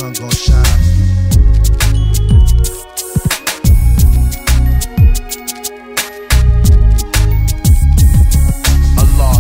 sun gon' shine.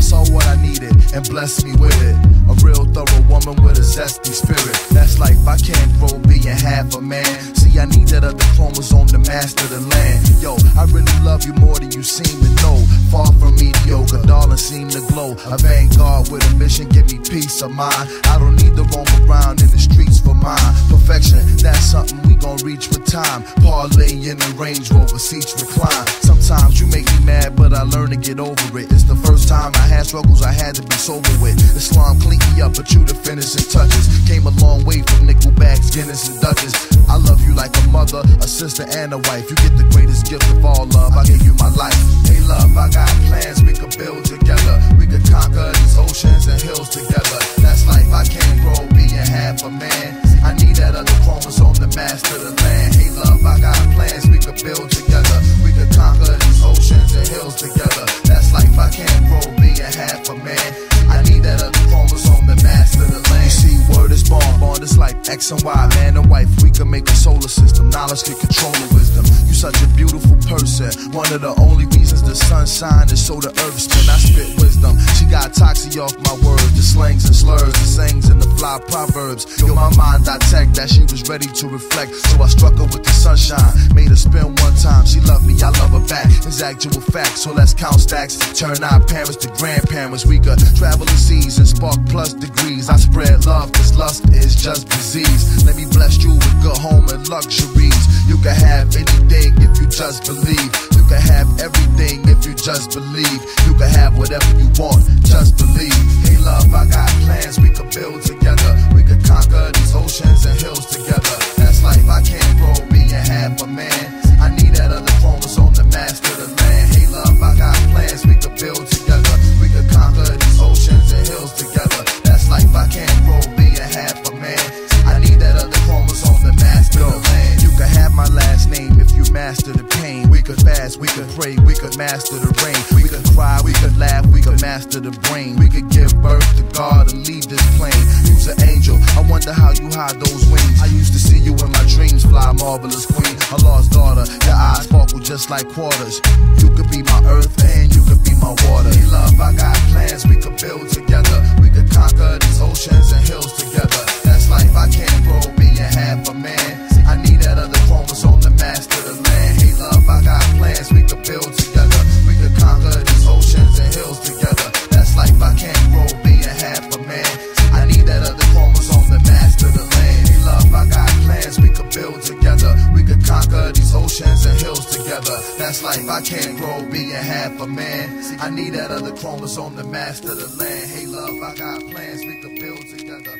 Saw what I needed and blessed me with it. A real thorough woman with a zesty spirit. That's life, I can't grow being half a man. See, I need that other chromosome to master the land. Yo, I really love you more than you seem to know. Far from mediocre, darling, seem to glow. A vanguard with a mission, give me peace of mind. I don't need to roam around in the streets for mine. Perfection, that's something we gon' reach with time. Parlay in the Range Rover, seats recline. Sometimes you make me mad, but I learn to get over it. It's the first time I had struggles I had to be sober with. Islam cleaned me up, but you the finishing touches. Came a long way from Nickelbacks, Guinness and Dutchess. I love you like a mother, a sister, and a wife. You get the greatest gift of all, love. I give you my life. Hey, love, I got plans we could build together. We could conquer these oceans and hills together. That's life, I can't grow being half a man. I need that other chromosome to master the land. Hey, love, I got plans we could build together. We could conquer these oceans and hills together. That's life, I can't grow being half a man. I need that other chromosome to master the land. You see, word is bond is like X and Y, man and wife. We can make a solar system. Knowledge can control the wisdom. You such a beautiful person. One of the only reasons the sun shines is so the earth spin. I spit wisdom. She got toxic off my words, the slangs and slurs, the sayings and the fly proverbs. Yo, my mind detect that she was ready to reflect, so I struck her with the sunshine. Made her spin one time. She loved me, I love her back. It's actual fact, so let's count stacks. Turn our parents to grandparents. We could travel the seas and spark plus degrees. I spread love, cause lust is just disease. Let me bless you with good home and luxuries. You can have anything if you just believe. You can have everything if you just believe. You can have whatever you want, just believe. Hey love, I got plans we could build together. We could conquer these oceans and hills together. That's life, I can't grow being half a man. I need that other chromosome to master the land. Hey love, I got plans we could build together. We could conquer these oceans and hills together. That's life, I can't grow being half a man. I need that other chromosome to master the land. You could have my last name if you master the pain. We could fast, we could pray, we could master the rain. We could cry, we could laugh, we could master the brain. We could give birth to God and leave this plane. You's an angel, I wonder how you hide those wings. I used to see you in my dreams, fly marvelous queen. A lost daughter, your eyes sparkle just like quarters. You could be my earth and you could be my water. Hey love, I got plans we could build together. We could conquer these oceans and hills together. That's life, I can't grow being half a man. I need that other chromosome to master the land. Hey love, I got plans we could build together. We could conquer these oceans and hills together. That's life, I can't grow being half a man. I need that other chromosome to master the land. Hey love, I got plans we could build together. We could conquer these oceans and hills together. That's life, I can't grow being half a man. I need that other chromosome to master the land. Hey love, I got plans we could build together.